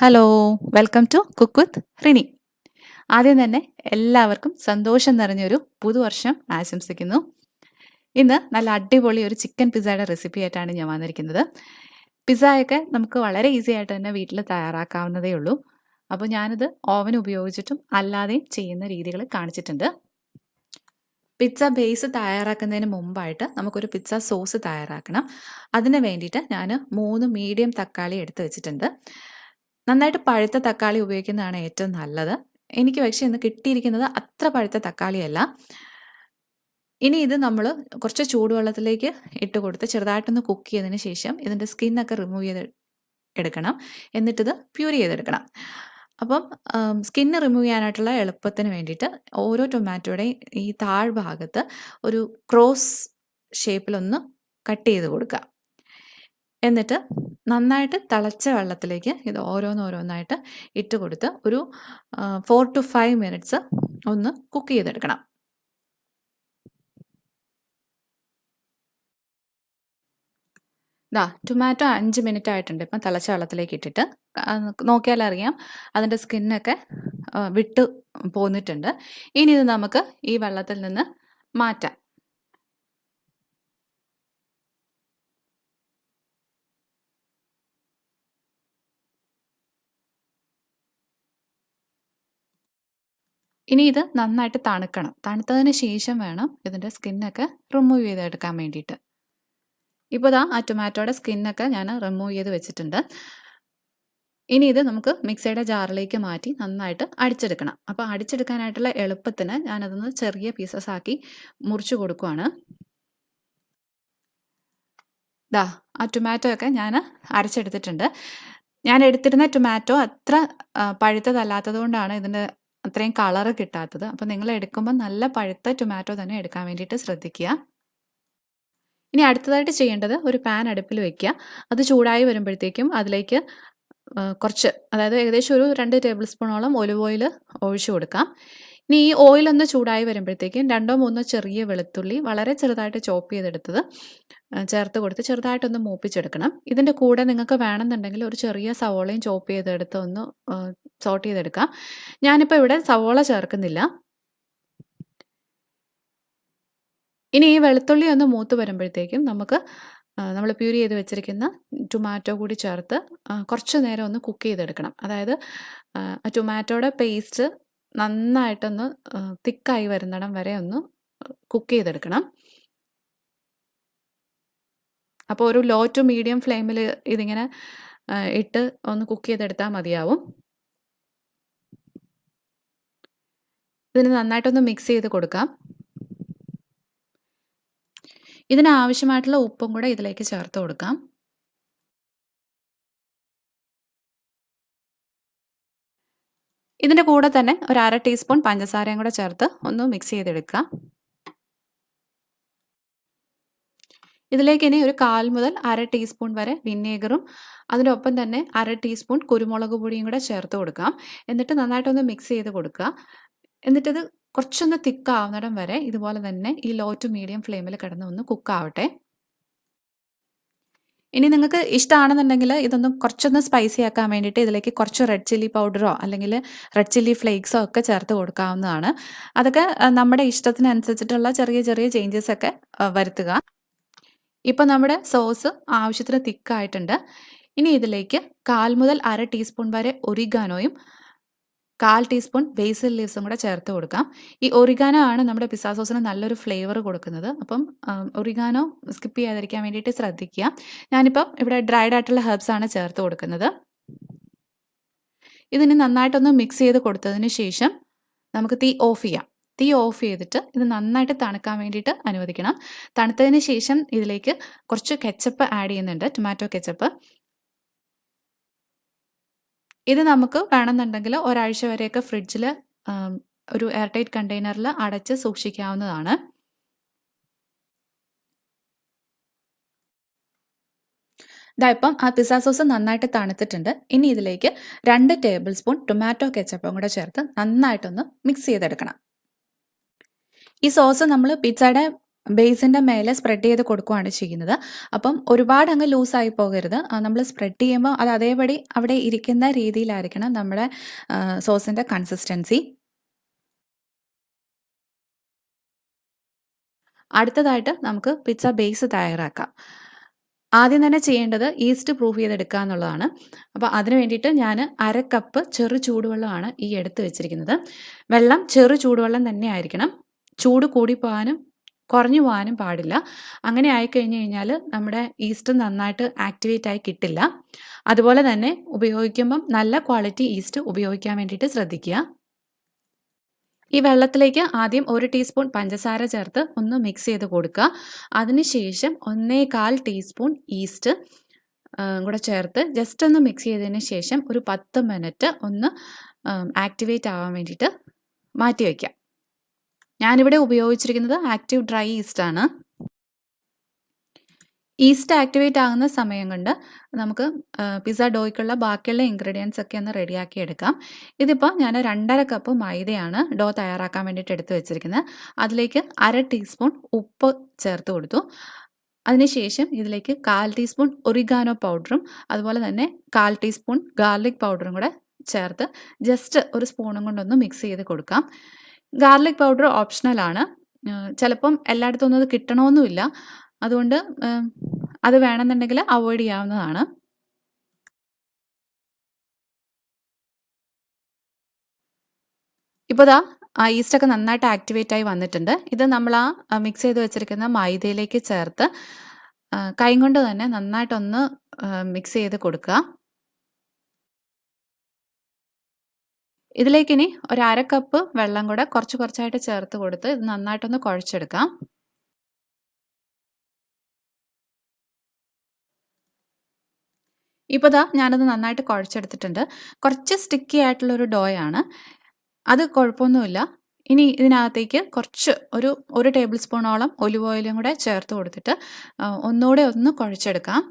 Hello, welcome to cook with Rini. ആദ്യം തന്നെ എല്ലാവർക്കും സന്തോഷം നിറഞ്ഞൊരു പുതുവർഷം ആശംസിക്കുന്നു. ഇന്ന് നല്ല അടിപൊളി ഒരു ചിക്കൻ പിസ്സയുടെ റെസിപ്പി ആയിട്ടാണ് ഞാൻ വന്നിരിക്കുന്നത്. പിസ്സയൊക്കെ നമുക്ക് വളരെ ഈസി ആയിട്ട് തന്നെ വീട്ടിൽ തയ്യാറാക്കാവുന്നതേ ഉള്ളൂ. അപ്പോൾ ഞാനിത് ഓവൻ ഉപയോഗിച്ചിട്ടും അല്ലാതെയും ചെയ്യുന്ന രീതികൾ കാണിച്ചിട്ടുണ്ട്. പിസ്സ ബേസ് തയ്യാറാക്കുന്നതിന് മുമ്പായിട്ട് നമുക്കൊരു പിസ്സ സോസ് തയ്യാറാക്കണം. അതിന് വേണ്ടിയിട്ട് ഞാൻ 3 മീഡിയം തക്കാളി എടുത്ത് വെച്ചിട്ടുണ്ട്. നന്നായിട്ട് പഴുത്ത തക്കാളി ഉപയോഗിക്കുന്നതാണ് ഏറ്റവും നല്ലത്. എനിക്ക് പക്ഷേ ഇന്ന് കിട്ടിയിരിക്കുന്നത് അത്ര പഴുത്ത തക്കാളിയല്ല. ഇനി ഇത് നമ്മൾ കുറച്ച് ചൂടുവെള്ളത്തിലേക്ക് ഇട്ട് കൊടുത്ത് ചെറുതായിട്ടൊന്ന് കുക്ക് ചെയ്തതിന് ശേഷം ഇതിൻ്റെ സ്കിന്നൊക്കെ റിമൂവ് ചെയ്ത് എടുക്കണം. എന്നിട്ടിത് പ്യൂരി ചെയ്തെടുക്കണം. അപ്പം സ്കിന്ന് റിമൂവ് ചെയ്യാനായിട്ടുള്ള എളുപ്പത്തിന് വേണ്ടിയിട്ട് ഓരോ ടൊമാറ്റോയുടെയും ഈ താഴ്ഭാഗത്ത് ഒരു ക്രോസ് ഷേപ്പിലൊന്ന് കട്ട് ചെയ്ത് കൊടുക്കുക. എന്നിട്ട് നന്നായിട്ട് തിളച്ച വെള്ളത്തിലേക്ക് ഇത് ഓരോന്നോരോന്നായിട്ട് ഇട്ട് കൊടുത്ത് ഒരു 4 to 5 മിനിറ്റ്സ് ഒന്ന് കുക്ക് ചെയ്തെടുക്കണം. ടൊമാറ്റോ 5 മിനിറ്റ് ആയിട്ടുണ്ട്. ഇപ്പം തിളച്ച വെള്ളത്തിലേക്ക് ഇട്ടിട്ട് നോക്കിയാലറിയാം അതിൻ്റെ സ്കിന്നൊക്കെ വിട്ട് പോന്നിട്ടുണ്ട്. ഇനി ഇത് നമുക്ക് ഈ വെള്ളത്തിൽ നിന്ന് മാറ്റാം. ഇനി ഇത് നന്നായിട്ട് തണുക്കണം. തണുത്തതിന് ശേഷം വേണം ഇതിൻ്റെ സ്കിന്നൊക്കെ റിമൂവ് ചെയ്തെടുക്കാൻ വേണ്ടിയിട്ട്. ഇപ്പോൾ ആ ടൊമാറ്റോയുടെ സ്കിന്നൊക്കെ ഞാൻ റിമൂവ് ചെയ്ത് വെച്ചിട്ടുണ്ട്. ഇനി ഇത് നമുക്ക് മിക്സിയുടെ ജാറിലേക്ക് മാറ്റി നന്നായിട്ട് അടിച്ചെടുക്കണം. അപ്പോൾ അടിച്ചെടുക്കാനായിട്ടുള്ള എളുപ്പത്തിന് ഞാനതൊന്ന് ചെറിയ പീസസ് ആക്കി മുറിച്ച് കൊടുക്കുവാണ്. ആ ടൊമാറ്റോ ഒക്കെ ഞാൻ അരച്ചെടുത്തിട്ടുണ്ട്. ഞാൻ എടുത്തിരുന്ന ടൊമാറ്റോ അത്ര പഴുത്തതല്ലാത്തത് കൊണ്ടാണ് ഇതിൻ്റെ അത്രയും കളറ് കിട്ടാത്തത്. അപ്പോൾ നിങ്ങൾ എടുക്കുമ്പോൾ നല്ല പഴുത്ത ടൊമാറ്റോ തന്നെ എടുക്കാൻ വേണ്ടിയിട്ട് ശ്രദ്ധിക്കുക. ഇനി അടുത്തതായിട്ട് ചെയ്യേണ്ടത് ഒരു പാൻ അടുപ്പിൽ വെക്കുക. അത് ചൂടായി വരുമ്പോഴത്തേക്കും അതിലേക്ക് കുറച്ച്, അതായത് ഏകദേശം ഒരു 2 ടേബിൾ സ്പൂണോളം ഒലിവ് ഓയിൽ ഒഴിച്ചു കൊടുക്കാം. ഇനി ഈ ഓയിലൊന്ന് ചൂടായി വരുമ്പോഴത്തേക്കും 2 or 3 ചെറിയ വെളുത്തുള്ളി വളരെ ചെറുതായിട്ട് ചോപ്പ് ചെയ്തെടുത്തത് ചേർത്ത് കൊടുത്ത് ചെറുതായിട്ടൊന്ന് മൂപ്പിച്ചെടുക്കണം. ഇതിൻ്റെ കൂടെ നിങ്ങൾക്ക് വേണമെന്നുണ്ടെങ്കിൽ ഒരു ചെറിയ സവോളയും ചോപ്പ് ചെയ്തെടുത്ത് ഒന്ന് സോട്ട് ചെയ്തെടുക്കാം. ഞാനിപ്പോൾ ഇവിടെ സവോള ചേർക്കുന്നില്ല. ഇനി ഈ വെളുത്തുള്ളി ഒന്ന് മൂത്ത് വരുമ്പോഴത്തേക്കും നമുക്ക് നമ്മൾ പ്യൂരി ചെയ്ത് വെച്ചിരിക്കുന്ന ടൊമാറ്റോ കൂടി ചേർത്ത് കുറച്ച് നേരം ഒന്ന് കുക്ക് ചെയ്തെടുക്കണം. അതായത് ടൊമാറ്റോയുടെ പേസ്റ്റ് നന്നായിട്ടൊന്ന് തിക്കായി വരുന്നിടം വരെ ഒന്ന് കുക്ക് ചെയ്തെടുക്കണം. അപ്പോൾ ഒരു ലോ ടു മീഡിയം ഫ്ലെയിമിൽ ഇതിങ്ങനെ ഇട്ട് ഒന്ന് കുക്ക് ചെയ്തെടുത്താൽ മതിയാവും. ഇതിന് നന്നായിട്ടൊന്ന് മിക്സ് ചെയ്ത് കൊടുക്കാം. ഇതിനാവശ്യമായിട്ടുള്ള ഉപ്പും കൂടെ ഇതിലേക്ക് ചേർത്ത് കൊടുക്കാം. ഇതിൻ്റെ കൂടെ തന്നെ ഒരു 1/2 ടീസ്പൂൺ പഞ്ചസാരയും കൂടെ ചേർത്ത് ഒന്ന് മിക്സ് ചെയ്തെടുക്കുക. ഇതിലേക്ക് ഇനി ഒരു 1/4 മുതൽ 1/2 ടീസ്പൂൺ വരെ വിനേഗറും അതിൻ്റെ ഒപ്പം തന്നെ 1/2 ടീസ്പൂൺ കുരുമുളക് പൊടിയും കൂടെ ചേർത്ത് കൊടുക്കാം. എന്നിട്ട് നന്നായിട്ടൊന്ന് മിക്സ് ചെയ്ത് കൊടുക്കുക. എന്നിട്ടിത് കുറച്ചൊന്ന് തിക്കാവുന്നിടം വരെ ഇതുപോലെ തന്നെ ഈ ലോ ടു മീഡിയം ഫ്ലെയിമിൽ കിടന്ന് ഒന്ന് കുക്കാവട്ടെ. ഇനി നിങ്ങൾക്ക് ഇഷ്ടമാണെന്നുണ്ടെങ്കിൽ ഇതൊന്ന് കുറച്ചൊന്ന് സ്പൈസി ആക്കാൻ വേണ്ടിയിട്ട് ഇതിലേക്ക് കുറച്ച് റെഡ് ചില്ലി പൗഡറോ അല്ലെങ്കിൽ റെഡ് ചില്ലി ഫ്ലേക്സോ ഒക്കെ ചേർത്ത് കൊടുക്കാവുന്നതാണ്. അതൊക്കെ നമ്മുടെ ഇഷ്ടത്തിനനുസരിച്ചിട്ടുള്ള ചെറിയ ചെറിയ ചേഞ്ചസ് ഒക്കെ വരുത്തുക. ഇപ്പോൾ നമ്മുടെ സോസ് ആവശ്യത്തിന് തിക്കായിട്ടുണ്ട്. ഇനി ഇതിലേക്ക് 1/4 മുതൽ 1/2 ടീസ്പൂൺ വരെ ഒറിഗാനോയും 1/4 ടീസ്പൂൺ ബേസിൽ ലീവ്സും കൂടെ ചേർത്ത് കൊടുക്കാം. ഈ ഒറിഗാനോ ആണ് നമ്മുടെ പിസ്സ സോസിന് നല്ലൊരു ഫ്ലേവർ കൊടുക്കുന്നത്. അപ്പം ഒറിഗാനോ സ്കിപ്പ് ചെയ്യാതിരിക്കാൻ വേണ്ടിയിട്ട് ശ്രദ്ധിക്കുക. ഞാനിപ്പം ഇവിടെ ഡ്രൈഡ് ആയിട്ടുള്ള ഹെർബ്സ് ആണ് ചേർത്ത് കൊടുക്കുന്നത്. ഇതിന് നന്നായിട്ടൊന്ന് മിക്സ് ചെയ്ത് കൊടുത്തതിന് ശേഷം നമുക്ക് തീ ഓഫ് ചെയ്യാം. തീ ഓഫ് ചെയ്തിട്ട് ഇത് നന്നായിട്ട് തണുക്കാൻ വേണ്ടിയിട്ട് അനുവദിക്കണം. തണുത്തതിന് ശേഷം ഇതിലേക്ക് കുറച്ച് കെച്ചപ്പ് ആഡ് ചെയ്യുന്നുണ്ട്, ടൊമാറ്റോ കെച്ചപ്പ്. ഇത് നമുക്ക് വേണമെന്നുണ്ടെങ്കിൽ ഒരാഴ്ച വരെയൊക്കെ ഫ്രിഡ്ജിൽ ഒരു എയർ ടൈറ്റ് കണ്ടെയ്നറിൽ അടച്ച് സൂക്ഷിക്കാവുന്നതാണ്. ഇപ്പം ആ പിസ്സ സോസ് നന്നായിട്ട് തണുത്തിട്ടുണ്ട്. ഇനി ഇതിലേക്ക് 2 ടേബിൾ സ്പൂൺ ടൊമാറ്റോ കെച്ചപ്പും കൂടെ ചേർത്ത് നന്നായിട്ടൊന്ന് മിക്സ് ചെയ്തെടുക്കണം. ഈ സോസ് നമ്മൾ പിസ്സയുടെ ബേസിൻ്റെ മേലെ സ്പ്രെഡ് ചെയ്ത് കൊടുക്കുകയാണ് ചെയ്യുന്നത്. അപ്പം ഒരുപാട് അങ്ങ് ലൂസായി പോകരുത്. നമ്മൾ സ്പ്രെഡ് ചെയ്യുമ്പോൾ അത് അതേപടി അവിടെ ഇരിക്കുന്ന രീതിയിലായിരിക്കണം നമ്മുടെ സോസിൻ്റെ കൺസിസ്റ്റൻസി. അടുത്തതായിട്ട് നമുക്ക് പിസ്സ ബേസ് തയ്യാറാക്കാം. ആദ്യം തന്നെ ചെയ്യേണ്ടത് ഈസ്റ്റ് പ്രൂഫ് ചെയ്തെടുക്കുക എന്നുള്ളതാണ്. അപ്പോൾ അതിന് വേണ്ടിയിട്ട് ഞാൻ 1/2 കപ്പ് ചെറു ചൂടുവെള്ളമാണ് ഈ എടുത്ത് വെച്ചിരിക്കുന്നത്. വെള്ളം ചെറു ചൂടുവെള്ളം തന്നെ ആയിരിക്കണം. ചൂട് കൂടിപ്പോകാനും കുറഞ്ഞു പോകാനും പാടില്ല. അങ്ങനെ ആയിക്കഴിഞ്ഞ് കഴിഞ്ഞാൽ നമ്മുടെ ഈസ്റ്റ് നന്നായിട്ട് ആക്ടിവേറ്റ് ആയി കിട്ടില്ല. അതുപോലെ തന്നെ ഉപയോഗിക്കുമ്പം നല്ല ക്വാളിറ്റി ഈസ്റ്റ് ഉപയോഗിക്കാൻ വേണ്ടിയിട്ട് ശ്രദ്ധിക്കുക. ഈ വെള്ളത്തിലേക്ക് ആദ്യം 1 ടീസ്പൂൺ പഞ്ചസാര ചേർത്ത് ഒന്ന് മിക്സ് ചെയ്ത് കൊടുക്കുക. അതിനുശേഷം 1/4 ടീസ്പൂൺ ഈസ്റ്റ് കൂടെ ചേർത്ത് ജസ്റ്റ് ഒന്ന് മിക്സ് ചെയ്തതിന് ശേഷം ഒരു 10 മിനിറ്റ് ഒന്ന് ആക്ടിവേറ്റ് ആവാൻ വേണ്ടിയിട്ട് മാറ്റി വയ്ക്കാം. ഞാനിവിടെ ഉപയോഗിച്ചിരിക്കുന്നത് ആക്റ്റീവ് ഡ്രൈ ഈസ്റ്റ് ആണ്. ഈസ്റ്റ് ആക്ടിവേറ്റ് ആകുന്ന സമയം കൊണ്ട് നമുക്ക് പിസ്സ ഡോയ്ക്കുള്ള ബാക്കിയുള്ള ഇൻഗ്രീഡിയൻസ് ഒക്കെ ഒന്ന് റെഡിയാക്കി എടുക്കാം. ഇതിപ്പോൾ ഞാൻ 2.5 കപ്പ് മൈദയാണ് ഡോ തയ്യാറാക്കാൻ വേണ്ടിയിട്ട് എടുത്ത് വെച്ചിരിക്കുന്നത്. അതിലേക്ക് 1/2 ടീസ്പൂൺ ഉപ്പ് ചേർത്ത് കൊടുത്തു. അതിനുശേഷം ഇതിലേക്ക് 1/4 ടീസ്പൂൺ ഒറിഗാനോ പൗഡറും അതുപോലെ തന്നെ 1/4 ടീസ്പൂൺ ഗാർലിക് പൗഡറും കൂടെ ചേർത്ത് ജസ്റ്റ് ഒരു സ്പൂണും കൊണ്ടൊന്ന് മിക്സ് ചെയ്ത് കൊടുക്കാം. ഗാർലിക് പൗഡർ ഓപ്ഷണലാണ്. ചിലപ്പം എല്ലായിടത്തും ഒന്നും അത് കിട്ടണമെന്നുമില്ല. അതുകൊണ്ട് അത് വേണമെന്നുണ്ടെങ്കിൽ അവോയ്ഡ് ചെയ്യാവുന്നതാണ്. ഇപ്പോൾ ദാ ആ ഈസ്റ്റൊക്കെ നന്നായിട്ട് ആക്ടിവേറ്റ് ആയി വന്നിട്ടുണ്ട്. ഇത് നമ്മൾ ആ മിക്സ് ചെയ്ത് വെച്ചിരിക്കുന്ന മൈദയിലേക്ക് ചേർത്ത് കൈ കൊണ്ട് തന്നെ നന്നായിട്ടൊന്ന് മിക്സ് ചെയ്ത് കൊടുക്കുക. ഇതിലേക്കിനി ഒരു 1/2 കപ്പ് വെള്ളം കൂടെ കുറച്ച് കുറച്ചായിട്ട് ചേർത്ത് കൊടുത്ത് ഇത് നന്നായിട്ടൊന്ന് കുഴച്ചെടുക്കാം. ഇപ്പോൾ ദാ ഞാനത് നന്നായിട്ട് കുഴച്ചെടുത്തിട്ടുണ്ട്. കുറച്ച് സ്റ്റിക്കി ആയിട്ടുള്ളൊരു ഡോയാണ്. അത് കുഴപ്പമൊന്നുമില്ല. ഇനി ഇതിനകത്തേക്ക് കുറച്ച് ഒരു 1 ടേബിൾ സ്പൂണോളം ഒലിവ് ഓയിലും കൂടെ ചേർത്ത് കൊടുത്തിട്ട് ഒന്നുകൂടെ ഒന്ന് കുഴച്ചെടുക്കാം.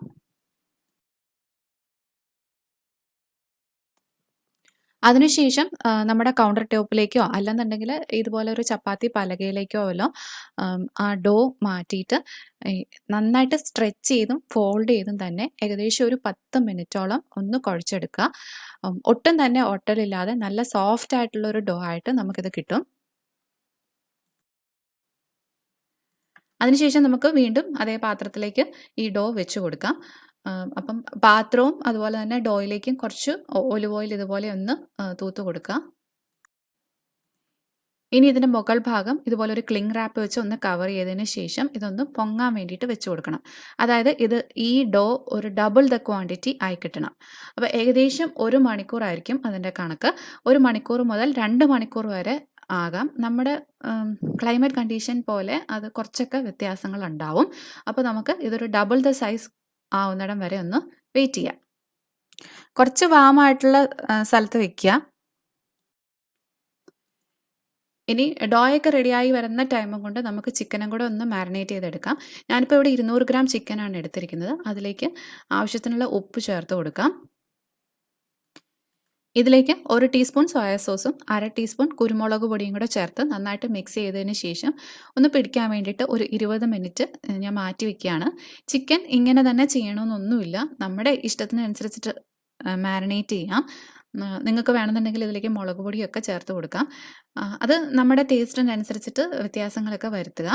അതിനുശേഷം നമ്മുടെ കൗണ്ടർ ടോപ്പിലേക്കോ അല്ലെന്നുണ്ടെങ്കിൽ ഇതുപോലെ ഒരു ചപ്പാത്തി പലകയിലേക്കോ വല്ലോ ആ ഡോ മാറ്റിയിട്ട് നന്നായിട്ട് സ്ട്രെച്ച് ചെയ്തും ഫോൾഡ് ചെയ്തും തന്നെ ഏകദേശം ഒരു 10 മിനിറ്റോളം ഒന്ന് കുഴച്ചെടുക്കുക. ഒട്ടും തന്നെ ഒട്ടലില്ലാതെ നല്ല സോഫ്റ്റ് ആയിട്ടുള്ള ഒരു ഡോ ആയിട്ട് നമുക്കിത് കിട്ടും. അതിനുശേഷം നമുക്ക് വീണ്ടും അതേ പാത്രത്തിലേക്ക് ഈ ഡോ വെച്ച് കൊടുക്കാം. അപ്പം പാത്രവും അതുപോലെ തന്നെ ഡോയിലേക്കും കുറച്ച് ഒലിവ് ഓയിൽ ഇതുപോലെ ഒന്ന് തൂത്ത് കൊടുക്കുക. ഇനി ഇതിൻ്റെ മുകൾ ഭാഗം ഇതുപോലെ ഒരു ക്ലിംഗ് റാപ്പ് വെച്ച് ഒന്ന് കവർ ചെയ്തതിന് ശേഷം ഇതൊന്ന് പൊങ്ങാൻ വേണ്ടിയിട്ട് വെച്ച് കൊടുക്കണം. അതായത് ഈ ഡോ ഒരു ഡബിൾ ദ ക്വാണ്ടിറ്റി ആയി കിട്ടണം. അപ്പോൾ ഏകദേശം 1 മണിക്കൂറായിരിക്കും അതിൻ്റെ കണക്ക്. 1 മണിക്കൂർ മുതൽ 2 മണിക്കൂർ വരെ ആകാം. നമ്മുടെ ക്ലൈമറ്റ് കണ്ടീഷൻ പോലെ അത് കുറച്ചൊക്കെ വ്യത്യാസങ്ങൾ ഉണ്ടാവും. അപ്പോൾ നമുക്ക് ഇതൊരു ഡബിൾ ദ സൈസ് ആവുന്നിടം വരെ ഒന്ന് വെയിറ്റ് ചെയ്യാം. കുറച്ച് വാമായിട്ടുള്ള സ്ഥലത്ത് വെക്കുക. ഇനി ഡോയൊക്കെ റെഡിയായി വരുന്ന ടൈമും കൊണ്ട് നമുക്ക് ചിക്കനും കൂടെ ഒന്ന് മാരിനേറ്റ് ചെയ്തെടുക്കാം. ഞാനിപ്പോൾ ഇവിടെ 200 ഗ്രാം ചിക്കനാണ് എടുത്തിരിക്കുന്നത്. അതിലേക്ക് ആവശ്യത്തിനുള്ള ഉപ്പ് ചേർത്ത് കൊടുക്കാം. ഇതിലേക്ക് 1 ടീസ്പൂൺ സോയാ സോസും 1/2 ടീസ്പൂൺ കുരുമുളക് പൊടിയും കൂടെ ചേർത്ത് നന്നായിട്ട് മിക്സ് ചെയ്തതിന് ശേഷം ഒന്ന് പിടിക്കാൻ വേണ്ടിയിട്ട് ഒരു 20 മിനിറ്റ് ഞാൻ മാറ്റി വയ്ക്കുകയാണ്. ചിക്കൻ ഇങ്ങനെ തന്നെ ചെയ്യണമെന്നൊന്നുമില്ല. നമ്മുടെ ഇഷ്ടത്തിനനുസരിച്ചിട്ട് മാരിനേറ്റ് ചെയ്യാം. നിങ്ങൾക്ക് വേണമെന്നുണ്ടെങ്കിൽ ഇതിലേക്ക് മുളക് പൊടിയൊക്കെ ചേർത്ത് കൊടുക്കാം. അത് നമ്മുടെ ടേസ്റ്റിനനുസരിച്ചിട്ട് വ്യത്യാസങ്ങളൊക്കെ വരുത്തുക.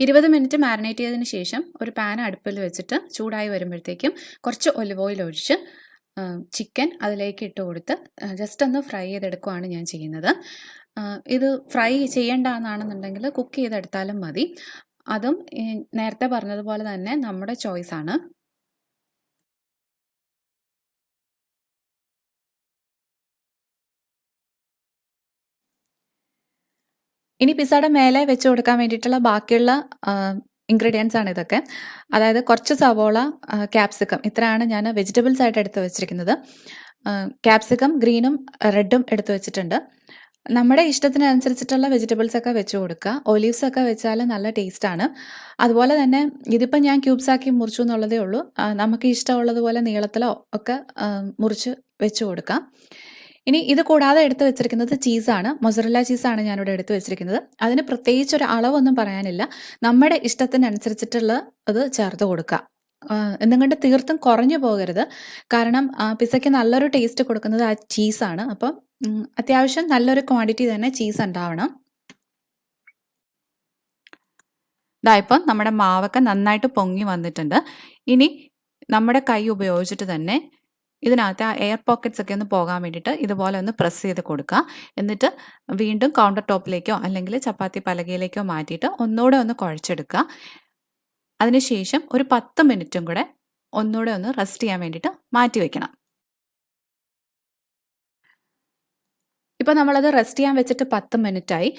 20 മിനിറ്റ് മാരിനേറ്റ് ചെയ്തതിന് ശേഷം ഒരു പാൻ അടുപ്പിൽ വെച്ചിട്ട് ചൂടായി വരുമ്പോഴത്തേക്കും കുറച്ച് ഒലിവ് ഓയിൽ ഒഴിച്ച് ചിക്കൻ അതിലേക്ക് ഇട്ട് കൊടുത്ത് ജസ്റ്റ് ഒന്ന് ഫ്രൈ ചെയ്തെടുക്കുകയാണ് ഞാൻ ചെയ്യുന്നത്. ഇത് ഫ്രൈ ചെയ്യേണ്ടതെന്നാണെന്നുണ്ടെങ്കിൽ കുക്ക് ചെയ്തെടുത്താലും മതി. അതും നേരത്തെ പറഞ്ഞതുപോലെ തന്നെ നമ്മുടെ ചോയ്സാണ്. ഇനി പിസ്സയുടെ മേലെ വെച്ച് കൊടുക്കാൻ വേണ്ടിയിട്ടുള്ള ബാക്കിയുള്ള ഇൻഗ്രീഡിയൻസ് ആണ് ഇതൊക്കെ. അതായത് കുറച്ച് സവോള, ക്യാപ്സിക്കം, ഇത്രയാണ് ഞാൻ വെജിറ്റബിൾസ് ആയിട്ട് എടുത്ത് വെച്ചിരിക്കുന്നത്. ക്യാപ്സിക്കം ഗ്രീനും റെഡും എടുത്ത് വെച്ചിട്ടുണ്ട്. നമ്മുടെ ഇഷ്ടത്തിനനുസരിച്ചിട്ടുള്ള വെജിറ്റബിൾസ് ഒക്കെ വെച്ച് കൊടുക്കുക. ഒലീവ്സ് ഒക്കെ വെച്ചാൽ നല്ല ടേസ്റ്റാണ്. അതുപോലെ തന്നെ ഇതിപ്പം ഞാൻ ക്യൂബ്സ് ആക്കി മുറിച്ചു എന്നുള്ളതേ ഉള്ളൂ. നമുക്ക് ഇഷ്ടമുള്ളതുപോലെ നീളത്തിലോ ഒക്കെ മുറിച്ച് വെച്ച് കൊടുക്കാം. ഇനി ഇത് കൂടാതെ എടുത്ത് വെച്ചിരിക്കുന്നത് ചീസാണ്. മൊസറല്ല ചീസാണ് ഞാനിവിടെ എടുത്ത് വെച്ചിരിക്കുന്നത്. അതിന് പ്രത്യേകിച്ചൊരു അളവൊന്നും പറയാനില്ല. നമ്മുടെ ഇഷ്ടത്തിനനുസരിച്ചിട്ടുള്ള അത് ചേർത്ത് കൊടുക്കുക. എന്നും കൊണ്ട് തീർത്തും കുറഞ്ഞു പോകരുത്. കാരണം പിസ്സയ്ക്ക് നല്ലൊരു ടേസ്റ്റ് കൊടുക്കുന്നത് ആ ചീസാണ്. അപ്പം അത്യാവശ്യം നല്ലൊരു ക്വാണ്ടിറ്റി തന്നെ ചീസ് ഉണ്ടാവണം. ഇപ്പം നമ്മുടെ മാവൊക്കെ നന്നായിട്ട് പൊങ്ങി വന്നിട്ടുണ്ട്. ഇനി നമ്മുടെ കൈ ഉപയോഗിച്ചിട്ട് തന്നെ ഇതിനകത്ത് ആ എയർ പോക്കറ്റ്സ് ഒക്കെ ഒന്ന് പോകാൻ വേണ്ടിയിട്ട് ഇതുപോലെ ഒന്ന് പ്രസ് ചെയ്ത് കൊടുക്കുക. എന്നിട്ട് വീണ്ടും കൗണ്ടർ ടോപ്പിലേക്കോ അല്ലെങ്കിൽ ചപ്പാത്തി പലകയിലേക്കോ മാറ്റിയിട്ട് ഒന്നുകൂടെ ഒന്ന് കുഴച്ചെടുക്കുക. അതിനുശേഷം ഒരു 10 മിനിറ്റും കൂടെ ഒന്നുകൂടെ ഒന്ന് റെസ്റ്റ് ചെയ്യാൻ വേണ്ടിയിട്ട് മാറ്റി വെക്കണം. ഇപ്പം നമ്മളത് റെസ്റ്റ് ചെയ്യാൻ വെച്ചിട്ട് 10 മിനിറ്റായി.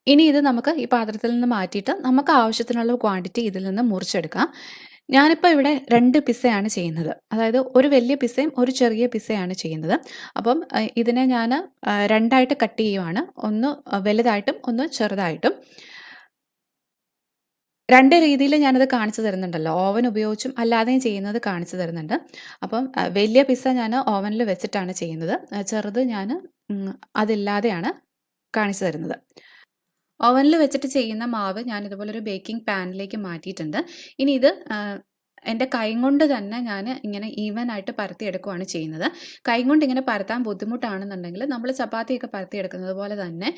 ഇനി ഇത് നമുക്ക് ഈ പാത്രത്തിൽ നിന്ന് മാറ്റിയിട്ട് നമുക്ക് ആവശ്യത്തിനുള്ള ക്വാണ്ടിറ്റി ഇതിൽ നിന്ന് മുറിച്ചെടുക്കാം. ഞാനിപ്പോൾ ഇവിടെ 2 പിസ്സയാണ് ചെയ്യുന്നത്. അതായത് ഒരു വലിയ പിസ്സയും ഒരു ചെറിയ പിസ്സയാണ് ചെയ്യുന്നത്. അപ്പം ഇതിനെ ഞാൻ 2ആയിട്ട് കട്ട് ചെയ്യുവാണ്. ഒന്ന് വലുതായിട്ടും ഒന്ന് ചെറുതായിട്ടും. 2 രീതിയിൽ ഞാനത് കാണിച്ചു തരുന്നുണ്ടല്ലോ. ഓവൻ ഉപയോഗിച്ചും അല്ലാതെയും ചെയ്യുന്നത് കാണിച്ചു തരുന്നുണ്ട്. അപ്പം വലിയ പിസ്സ ഞാൻ ഓവനിൽ വെച്ചിട്ടാണ് ചെയ്യുന്നത്. ചെറുത് ഞാൻ അതില്ലാതെയാണ് കാണിച്ചു തരുന്നത്. ഓവനിൽ വെച്ചിട്ട് ചെയ്യുന്ന മാവ് ഞാൻ ഇതുപോലൊരു ബേക്കിംഗ് പാനിലേക്ക് മാറ്റിയിട്ടുണ്ട്. ഇനി ഇത് എൻ്റെ കൈ കൊണ്ട് തന്നെ ഞാൻ ഇങ്ങനെ ഈവൻ ആയിട്ട് പരത്തിയെടുക്കുകയാണ് ചെയ്യുന്നത്. കൈ കൊണ്ട് ഇങ്ങനെ പരത്താൻ ബുദ്ധിമുട്ടാണെന്നുണ്ടെങ്കിൽ നമ്മൾ ചപ്പാത്തിയൊക്കെ പരത്തിയെടുക്കുന്നത് പോലെ തന്നെ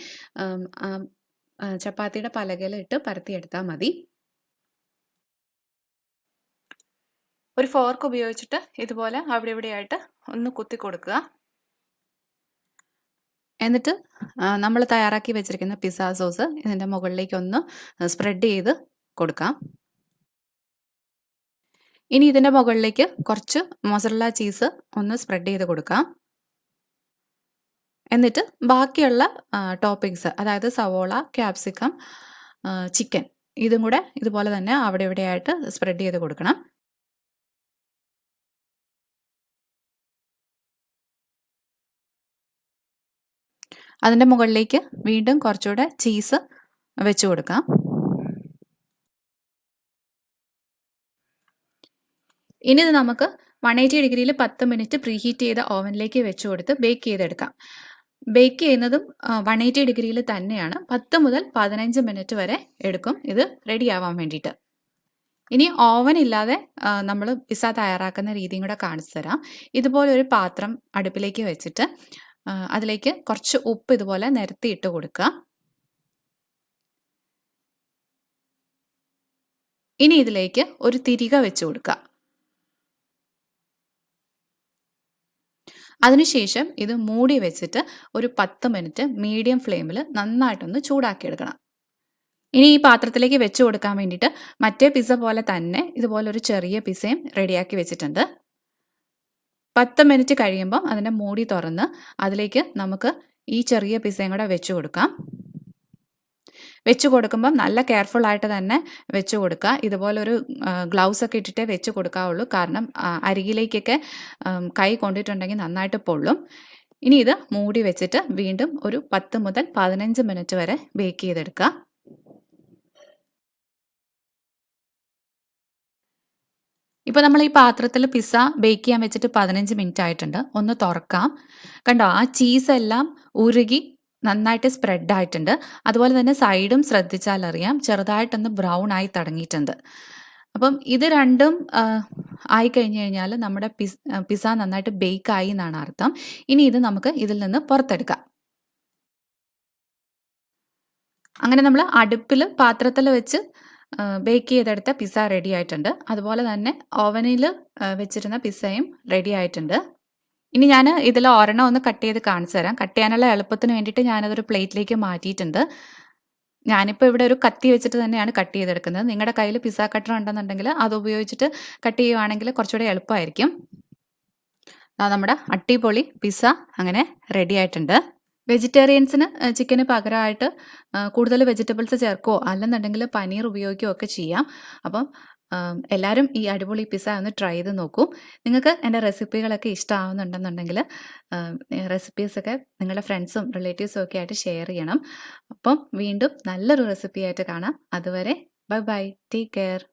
ചപ്പാത്തിയുടെ പലകയിലിട്ട് പരത്തിയെടുത്താൽ മതി. ഒരു ഫോർക്ക് ഉപയോഗിച്ചിട്ട് ഇതുപോലെ അവിടെ ഇവിടെയായിട്ട് ഒന്ന് കുത്തി കൊടുക്കുക. എന്നിട്ട് നമ്മൾ തയ്യാറാക്കി വെച്ചിരിക്കുന്ന പിസ്സ സോസ് ഇതിൻ്റെ മുകളിലേക്ക് ഒന്ന് സ്പ്രെഡ് ചെയ്ത് കൊടുക്കാം. ഇനി ഇതിൻ്റെ മുകളിലേക്ക് കുറച്ച് മൊസറല്ല ചീസ് ഒന്ന് സ്പ്രെഡ് ചെയ്ത് കൊടുക്കാം. എന്നിട്ട് ബാക്കിയുള്ള ടോപ്പിങ്സ്, അതായത് സവോള, ക്യാപ്സിക്കം, ചിക്കൻ, ഇതും കൂടെ ഇതുപോലെ തന്നെ അവിടെ ഇവിടെയായിട്ട് സ്പ്രെഡ് ചെയ്ത് കൊടുക്കണം. അതിൻ്റെ മുകളിലേക്ക് വീണ്ടും കുറച്ചുകൂടെ ചീസ് വെച്ച് കൊടുക്കാം. ഇനി ഇത് നമുക്ക് 180 ഡിഗ്രിയിൽ 10 മിനിറ്റ് പ്രീഹീറ്റ് ചെയ്ത ഓവനിലേക്ക് വെച്ച് കൊടുത്ത് ബേക്ക് ചെയ്തെടുക്കാം. ബേക്ക് ചെയ്യുന്നതും 180 ഡിഗ്രിയിൽ തന്നെയാണ്. 10 മുതൽ 15 മിനിറ്റ് വരെ എടുക്കും ഇത് റെഡി ആവാൻ വേണ്ടിയിട്ട്. ഇനി ഓവൻ ഇല്ലാതെ നമ്മൾ പിസ്സ തയ്യാറാക്കുന്ന രീതിയും കൂടെ കാണിച്ചു തരാം. ഇതുപോലെ ഒരു പാത്രം അടുപ്പിലേക്ക് വെച്ചിട്ട് അതിലേക്ക് കുറച്ച് ഉപ്പ് ഇതുപോലെ നിരത്തി ഇട്ട് കൊടുക്കുക. ഇനി ഇതിലേക്ക് ഒരു തിരിക വെച്ച് കൊടുക്കുക. അതിനുശേഷം ഇത് മൂടി വെച്ചിട്ട് ഒരു 10 മിനിറ്റ് മീഡിയം ഫ്ലെയിമിൽ നന്നായിട്ടൊന്ന് ചൂടാക്കിയെടുക്കണം. ഇനി ഈ പാത്രത്തിലേക്ക് വെച്ച് കൊടുക്കാൻ വേണ്ടിയിട്ട് മറ്റേ പിസ്സ പോലെ തന്നെ ഇതുപോലെ ഒരു ചെറിയ പിസ്സയും റെഡിയാക്കി വെച്ചിട്ടുണ്ട്. 10 മിനിറ്റ് കഴിയുമ്പം അതിൻ്റെ മൂടി തുറന്ന് അതിലേക്ക് നമുക്ക് ഈ ചെറിയ പിസ്സയും കൂടെ വെച്ച് കൊടുക്കാം. വെച്ച് കൊടുക്കുമ്പം നല്ല കെയർഫുൾ ആയിട്ട് തന്നെ വെച്ച് കൊടുക്കുക. ഇതുപോലൊരു ഗ്ലൗസ് ഒക്കെ ഇട്ടിട്ടേ വെച്ച് കൊടുക്കാവുള്ളൂ. കാരണം അരികിലേക്കൊക്കെ കൈ കൊണ്ടിട്ടുണ്ടെങ്കിൽ നന്നായിട്ട് പൊള്ളും. ഇനി ഇത് മൂടി വെച്ചിട്ട് വീണ്ടും ഒരു 10 മുതൽ 15 മിനിറ്റ് വരെ ബേക്ക് ചെയ്തെടുക്കുക. ഇപ്പോൾ നമ്മൾ ഈ പാത്രത്തിൽ പിസ്സ ബേക്ക് ചെയ്യാൻ വെച്ചിട്ട് 15 മിനിറ്റ് ആയിട്ടുണ്ട്. ഒന്ന് തുറക്കാം. കണ്ടോ, ആ ചീസെല്ലാം ഉരുകി നന്നായിട്ട് സ്പ്രെഡ് ആയിട്ടുണ്ട്. അതുപോലെ തന്നെ സൈഡും ശ്രദ്ധിച്ചാൽ അറിയാം ചെറുതായിട്ടൊന്ന് ബ്രൗൺ ആയി തുടങ്ങിയിട്ടുണ്ട്. അപ്പം ഇത് രണ്ടും ആയി കഴിഞ്ഞ് കഴിഞ്ഞാൽ നമ്മുടെ പിസ്സ നന്നായിട്ട് ബേക്ക് ആയി എന്നാണ് അർത്ഥം. ഇനി ഇത് നമുക്ക് ഇതിൽ നിന്ന് പുറത്തെടുക്കാം. അങ്ങനെ നമ്മൾ അടുപ്പിൽ പാത്രത്തിൽ വെച്ച് ബേക്ക് ചെയ്തെടുത്ത പിസ്സ റെഡി ആയിട്ടുണ്ട്. അതുപോലെ തന്നെ ഓവനിൽ വെച്ചിരുന്ന പിസ്സയും റെഡി ആയിട്ടുണ്ട്. ഇനി ഞാൻ ഇതിൽ ഒരെണ്ണം ഒന്ന് കട്ട് ചെയ്ത് കാണിച്ചു തരാം. കട്ട് ചെയ്യാനുള്ള എളുപ്പത്തിന് വേണ്ടിയിട്ട് ഞാനതൊരു പ്ലേറ്റിലേക്ക് മാറ്റിയിട്ടുണ്ട്. ഞാനിപ്പോൾ ഇവിടെ ഒരു കത്തി വെച്ചിട്ട് തന്നെയാണ് കട്ട് ചെയ്തെടുക്കുന്നത്. നിങ്ങളുടെ കയ്യിൽ പിസ്സ കട്ടർ ഉണ്ടെന്നുണ്ടെങ്കിൽ അത് ഉപയോഗിച്ചിട്ട് കട്ട് ചെയ്യുവാണെങ്കിൽ കുറച്ചുകൂടെ എളുപ്പമായിരിക്കും. നമ്മുടെ അടിപൊളി പിസ്സ അങ്ങനെ റെഡി ആയിട്ടുണ്ട്. വെജിറ്റേറിയൻസിന് ചിക്കന് പകരമായിട്ട് കൂടുതൽ വെജിറ്റബിൾസ് ചേർക്കുകയോ അല്ലെന്നുണ്ടെങ്കിൽ പനീർ ഉപയോഗിക്കുകയോ ഒക്കെ ചെയ്യാം. അപ്പം എല്ലാവരും ഈ അടിപൊളി പിസ്സ ഒന്ന് ട്രൈ ചെയ്ത് നോക്കൂ. നിങ്ങൾക്ക് എൻ്റെ റെസിപ്പികളൊക്കെ ഇഷ്ടമാവുന്നുണ്ടെന്നുണ്ടെങ്കിൽ റെസിപ്പീസൊക്കെ നിങ്ങളുടെ ഫ്രണ്ട്സും റിലേറ്റീവ്സും ഒക്കെ ആയിട്ട് ഷെയർ ചെയ്യണം. അപ്പം വീണ്ടും നല്ലൊരു റെസിപ്പിയായിട്ട് കാണാം. അതുവരെ ബൈ ബൈ, ടേക്ക് കെയർ.